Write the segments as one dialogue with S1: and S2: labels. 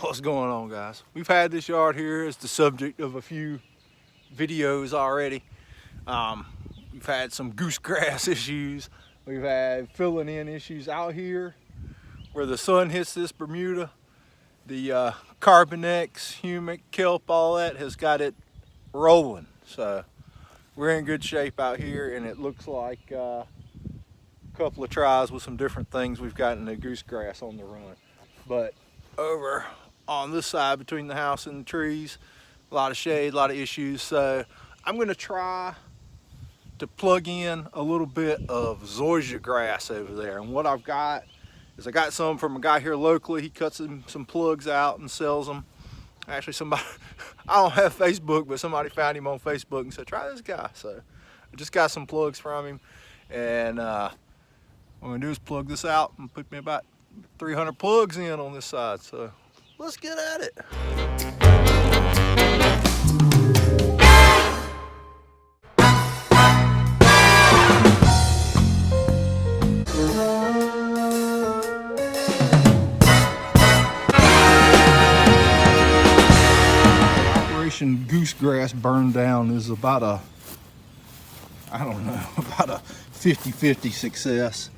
S1: What's going on, guys? We've had this yard here as the subject of a few videos already. We've had some goosegrass issues. We've had filling in issues out here where the sun hits this Bermuda. The Carbonex, humic, kelp, all that has got it rolling. So we're in good shape out here, and it looks like a couple of tries with some different things we've gotten the goosegrass on the run. But over on this side between the house and the trees, a lot of shade, a lot of issues. So I'm going to try to plug in a little bit of Zoysia grass over there. And what I've got is I got some from a guy here locally. He cuts some plugs out and sells them. Actually, somebody, I don't have Facebook, but somebody found him on Facebook and said, try this guy. So I just got some plugs from him. And what I'm going to do is plug this out and put me about 300 plugs in on this side. So let's get at it. Operation Goosegrass Burn Down is about a, I don't know, about a 50-50 success.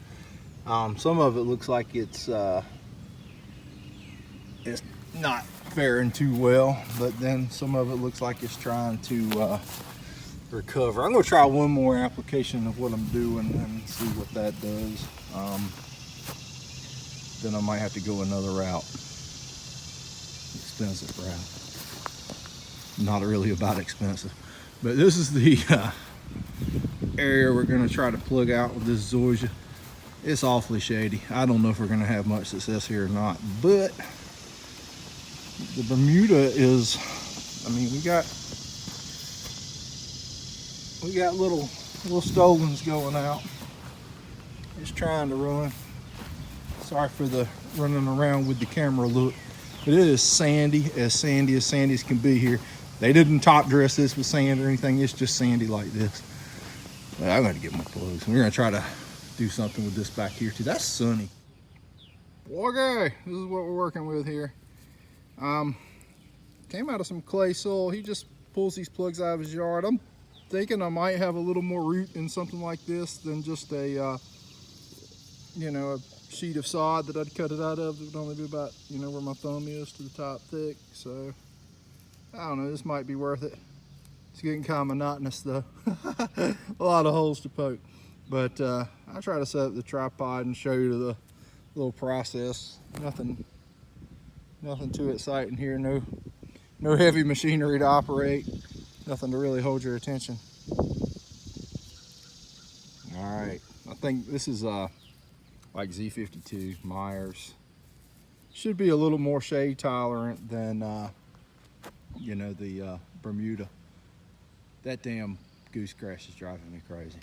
S1: Some of it looks like it's not faring too well, but then some of it looks like it's trying to recover. I'm going to try one more application of what I'm doing and see what that does. Then I might have to go another route. Expensive route. Not really about expensive. But this is the area we're going to try to plug out with this Zoysia. It's awfully shady. I don't know if we're going to have much success here or not, but the Bermuda is, I mean, we got little stolons going out. It's trying to run. Sorry for the running around with the camera look, but it is sandy as can be here. They didn't top dress this with sand or anything. It's just sandy like this. But I'm going to get my plugs. We're going to try to do something with this back here too. That's sunny. Okay, this is what we're working with here. Came out of some clay soil. He just pulls these plugs out of his yard. I'm thinking I might have a little more root in something like this than just a you know, a sheet of sod that I'd cut it out of. It would only be about, you know, where my thumb is to the top thick. So I don't know, this might be worth it. It's getting kind of monotonous though. A lot of holes to poke. But I'll try to set up the tripod and show you the little process. Nothing too exciting here. No heavy machinery to operate. Nothing to really hold your attention. All right, I think this is like Z52 Myers. Should be a little more shade tolerant than you know, the Bermuda. That damn goosegrass is driving me crazy.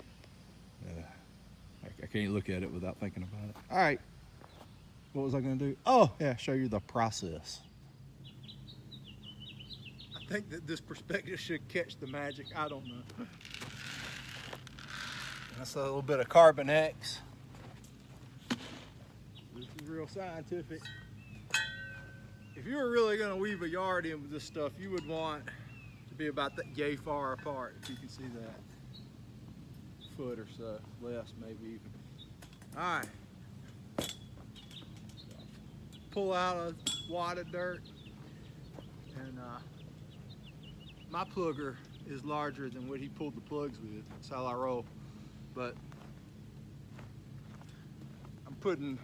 S1: I can't look at it without thinking about it. All right, what was I gonna do? Oh yeah, show you the process. I think that this perspective should catch the magic. I don't know. That's a little bit of Carbonex. This is real scientific. If you were really gonna weave a yard in with this stuff, you would want to be about that yay far apart, if you can see that. Foot or so, less maybe even. All right. Pull out a wad of dirt, and my plugger is larger than what he pulled the plugs with. That's how I roll. But I'm putting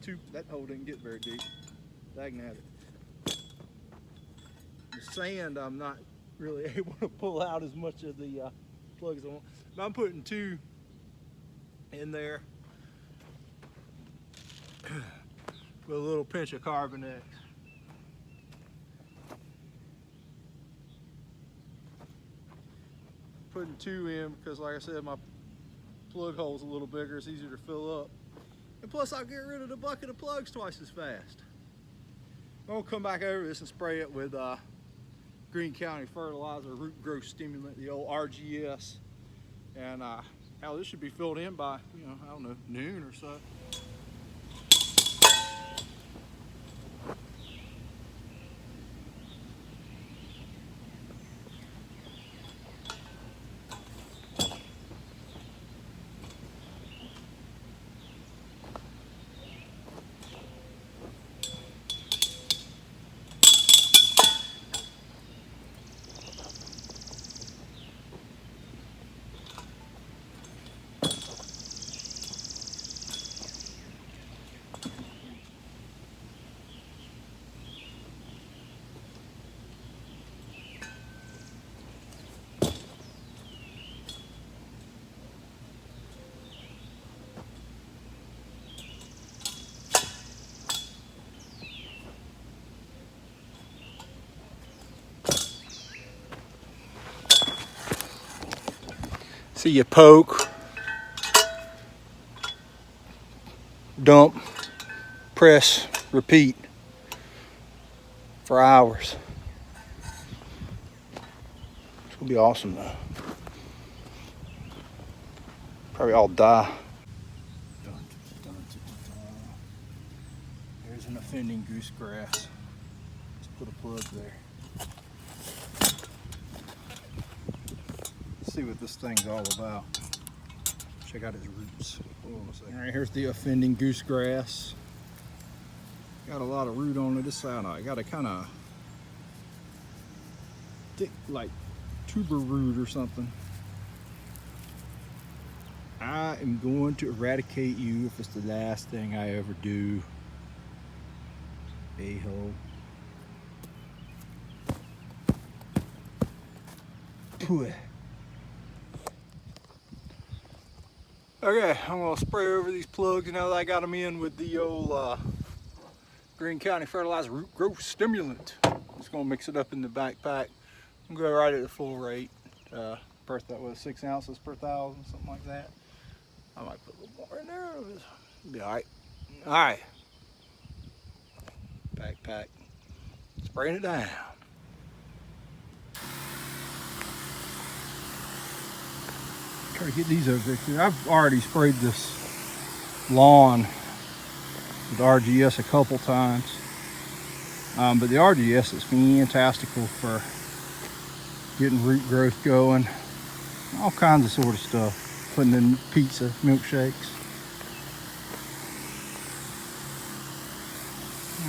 S1: two. That hole didn't get very deep. Dang at it. The sand, I'm not really able to pull out as much of the plugs as I want. But I'm putting two in there with a little pinch of Carbonex. Putting two in because, like I said, my plug hole's a little bigger. It's easier to fill up. And plus, I'll get rid of the bucket of plugs twice as fast. I'm gonna come back over this and spray it with Green County Fertilizer Root Growth Stimulant, the old RGS. And hell, this should be filled in by, you know, I don't know, noon or so. See, you poke, dump, press, repeat for hours. It's gonna be awesome though. Probably all die. There's an offending goosegrass. Let's put a plug there. Let's see what this thing's all about. Check out its roots. Hold on a second. All right, here's the offending goosegrass. Got a lot of root on it. This side, I got a kind of thick, like tuber root or something. I am going to eradicate you if it's the last thing I ever do. A-hole. Okay, I'm gonna spray over these plugs now that I got them in with the old Greene County Fertilizer Root Growth Stimulant. Just gonna mix it up in the backpack. I'm gonna go right at the full rate. That was 6 ounces per 1,000, something like that. I might put a little more in there. It'll be all right. All right. Backpack. Spraying it down. Try to get these over there. I've already sprayed this lawn with RGS a couple times. But the RGS is fantastical for getting root growth going. All kinds of sort of stuff. Putting in pizza, milkshakes.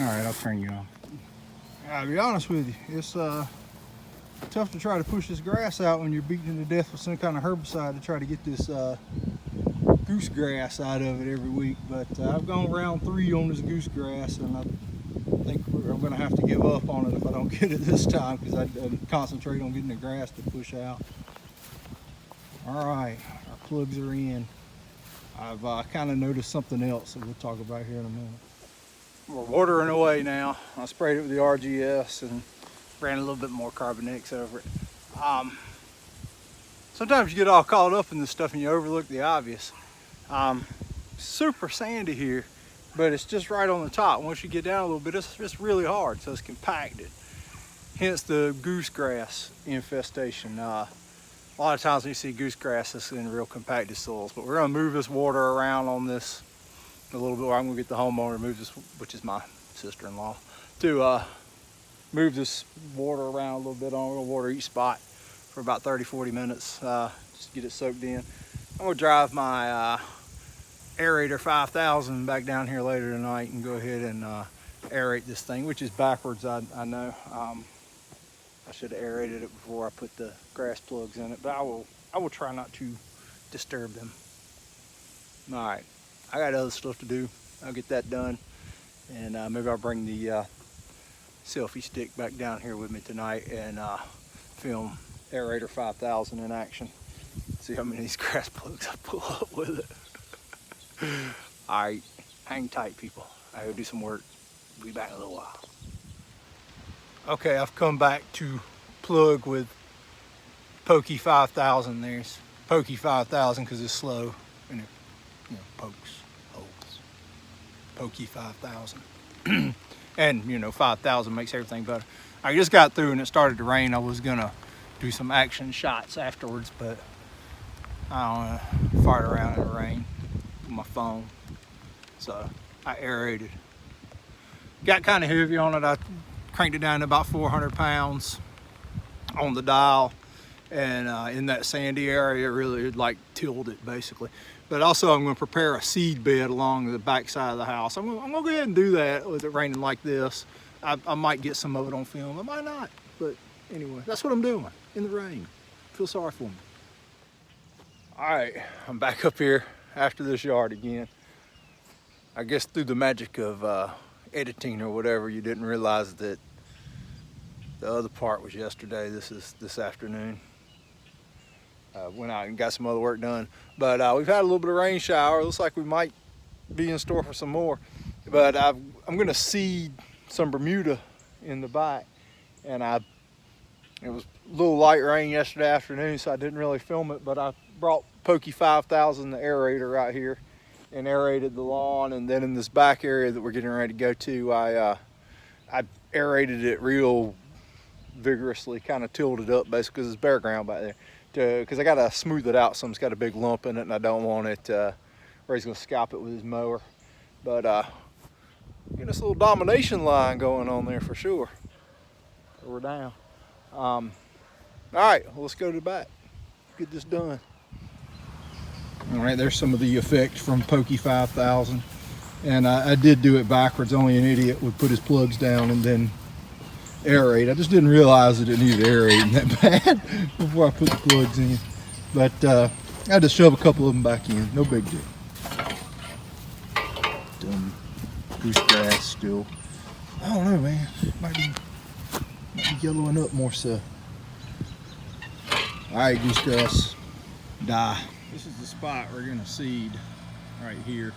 S1: All right, I'll turn you on. I'll be honest with you, it's tough to try to push this grass out when you're beating it to death with some kind of herbicide to try to get this goosegrass out of it every week. But I've gone round 3 on this goosegrass, and I think I'm going to have to give up on it if I don't get it this time, because I concentrate on getting the grass to push out. All right, our plugs are in. I've kind of noticed something else that we'll talk about here in a minute. We're watering away now. I sprayed it with the RGS and ran a little bit more carbonix over it. Sometimes you get all caught up in this stuff and you overlook the obvious. Super sandy here, but it's just right on the top. Once you get down a little bit, it's just really hard, so it's compacted. Hence the goosegrass infestation. A lot of times when you see goosegrass, it's in real compacted soils, but we're gonna move this water around on this a little bit. I'm gonna get the homeowner to move this, which is my sister-in-law, to move this water around a little bit. I'm gonna water each spot for about 30-40 minutes, just get it soaked in. I'm gonna drive my Aerator 5000 back down here later tonight and go ahead and aerate this thing, which is backwards, I know. I should have aerated it before I put the grass plugs in it, but I will try not to disturb them. All right, I got other stuff to do. I'll get that done, and maybe I'll bring the selfie stick back down here with me tonight and film Aerator 5000 in action. See how many of these grass plugs I pull up with it. All right, hang tight, people. I gotta do some work. Be back in a little while. Okay, I've come back to plug with Pokey 5000. There's Pokey 5000 because it's slow and it, pokes holes. Pokey 5000. And 5,000 makes everything better. I just got through and it started to rain. I was gonna do some action shots afterwards, but I don't want to fart around in the rain with my phone. So I aerated. Got kind of heavy on it. I cranked it down to about 400 pounds on the dial, and in that sandy area, it really like tilled it basically. But also I'm going to prepare a seed bed along the back side of the house. I'm going to go ahead and do that with it raining like this. I might get some of it on film, I might not, but anyway, that's what I'm doing in the rain. Feel sorry for me. All right, I'm back up here after this yard again. I guess through the magic of editing or whatever, you didn't realize that the other part was yesterday. This is this afternoon. Went out and got some other work done, but we've had a little bit of rain shower. Looks like we might be in store for some more, but I'm gonna seed some Bermuda in the back, and it was a little light rain yesterday afternoon, so I didn't really film it, but I brought Pokey 5000, the aerator, right here, and aerated the lawn. And then in this back area that we're getting ready to go to, I aerated it real vigorously, kind of tilled it up basically because it's bare ground back there. Because I got to smooth it out, some it's got a big lump in it, and I don't want it where he's going to scalp it with his mower. But getting this little domination line going on there for sure. So we're down. All right, well, let's go to the back, get this done. All right, there's some of the effect from Pokey 5000. And I did do it backwards. Only an idiot would put his plugs down and then aerate. I just didn't realize that it needed aerating that bad before I put the plugs in. But I had to shove a couple of them back in. No big deal. Dumb goose grass still. I don't know, man. Might be yellowing up more so. All right, goose grass, die. This is the spot we're gonna seed right here.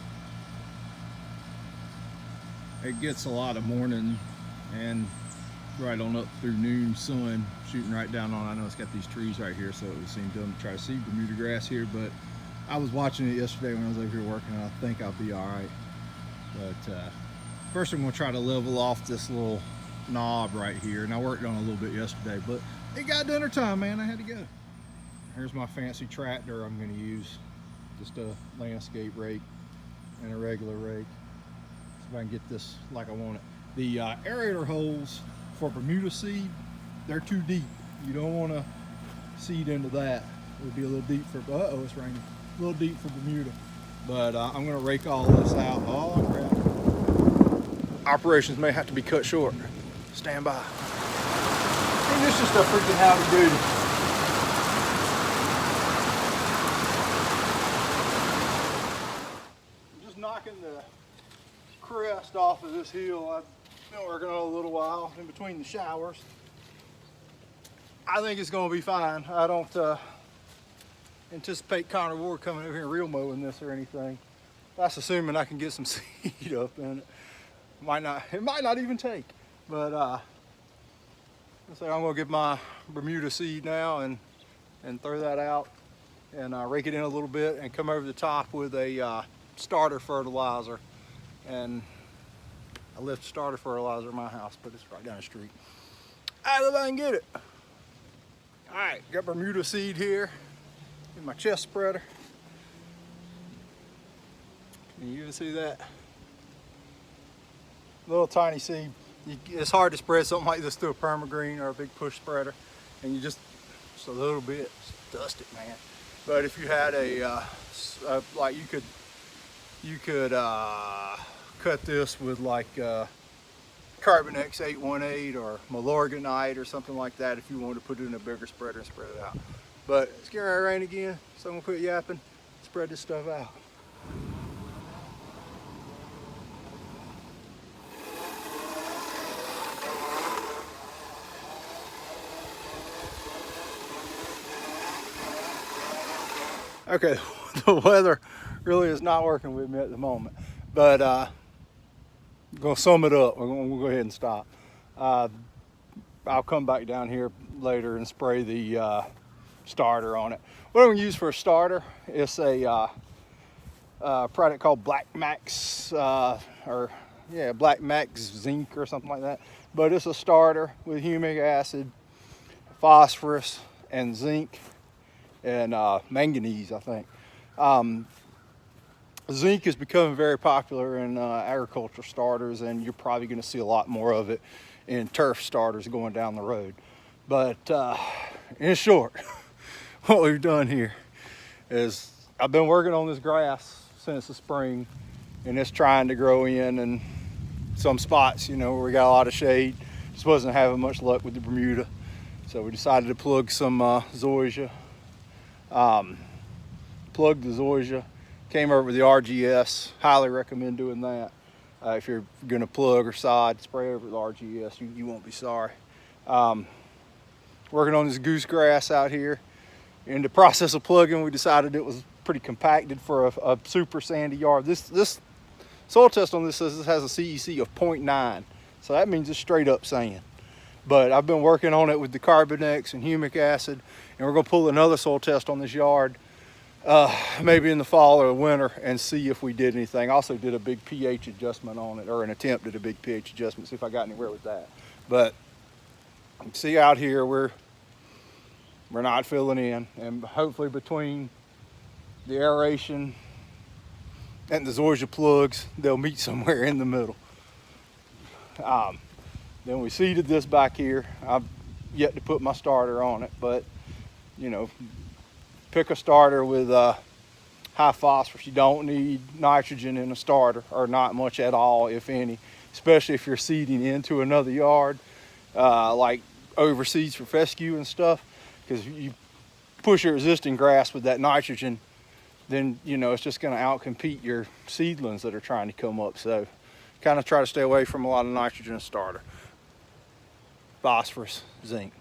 S1: It gets a lot of morning and right on up through noon sun shooting right down on. I know it's got these trees right here, so it would seem dumb to try to seed Bermuda grass here, but I was watching it yesterday when I was over here working, and I think I'll be all right. But first I'm gonna try to level off this little knob right here, and I worked on it a little bit yesterday, but it got dinner time, man. I had to go. Here's my fancy tractor I'm gonna use. Just a landscape rake and a regular rake. See if I can get this like I want it. The aerator holes for Bermuda seed, they're too deep. You don't want to seed into that. It would be a little deep for, uh-oh, it's raining. A little deep for Bermuda. But I'm gonna rake all this out. Oh, crap. Operations may have to be cut short. Stand by. And this is just a freaking howdy doody. Knocking the crest off of this hill. I've been working on it a little while in between the showers. I think it's going to be fine. I don't anticipate Connor Ward coming over here and real mowing this or anything. That's assuming I can get some seed up in it. It might not even take. But I'm going to get my Bermuda seed now and throw that out and rake it in a little bit and come over the top with a starter fertilizer. And I left starter fertilizer in my house, but it's right down the street. I don't know if I can get it. All right, got Bermuda seed here in my chest spreader. Can you even see that? Little tiny seed. It's hard to spread something like this through a permagreen or a big push spreader, and you just a little bit, just dust it, man. But if you had like you could cut this with like Carbonex 818 or Milorganite or something like that if you wanted to put it in a bigger spreader and spread it out. But it's getting ready to rain again, so I'm gonna quit yapping, spread this stuff out. Okay, the weather really is not working with me at the moment, but I'm gonna sum it up. We'll go ahead and stop. I'll come back down here later and spray the starter on it. What I'm gonna use for a starter is a product called Black Max, Black Max Zinc or something like that. But it's a starter with humic acid, phosphorus, and zinc, and manganese, I think. Zinc is becoming very popular in agriculture starters, and you're probably going to see a lot more of it in turf starters going down the road. But in short, what we've done here is I've been working on this grass since the spring, and it's trying to grow in some spots, you know, where we got a lot of shade. Just wasn't having much luck with the Bermuda, so we decided to plug some Zoysia. Plugged the Zoysia, came over with the RGS. Highly recommend doing that. If you're gonna plug or sod, spray over the RGS, you won't be sorry. Working on this goose grass out here. In the process of plugging, we decided it was pretty compacted for a super sandy yard. This soil test on this says this has a CEC of 0.9, so that means it's straight up sand. But I've been working on it with the Carbonex and humic acid, and we're gonna pull another soil test on this yard maybe in the fall or winter, and see if we did anything. Also did a big pH adjustment on it, or an attempt at a big pH adjustment, see if I got anywhere with that. But you can see out here we're not filling in, and hopefully between the aeration and the Zoysia plugs, they'll meet somewhere in the middle. Then we seeded this back here. I've yet to put my starter on it, but you know, pick a starter with high phosphorus. You don't need nitrogen in a starter, or not much at all, if any, especially if you're seeding into another yard, like overseas for fescue and stuff, because you push your resistant grass with that nitrogen, then you know it's just going to outcompete your seedlings that are trying to come up. So kind of try to stay away from a lot of nitrogen in a starter. Phosphorus, zinc.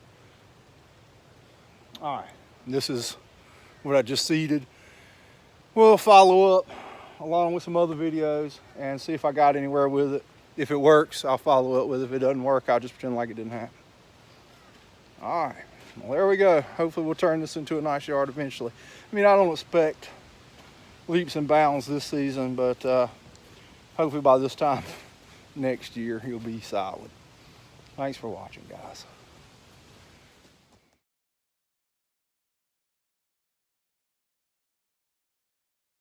S1: All right, this is what I just seeded. We'll follow up along with some other videos and see if I got anywhere with it. If it works, I'll follow up with it. If it doesn't work, I'll just pretend like it didn't happen. All right, well, there we go. Hopefully we'll turn this into a nice yard eventually. I mean, I don't expect leaps and bounds this season, but hopefully by this time next year he'll be solid. Thanks for watching, guys.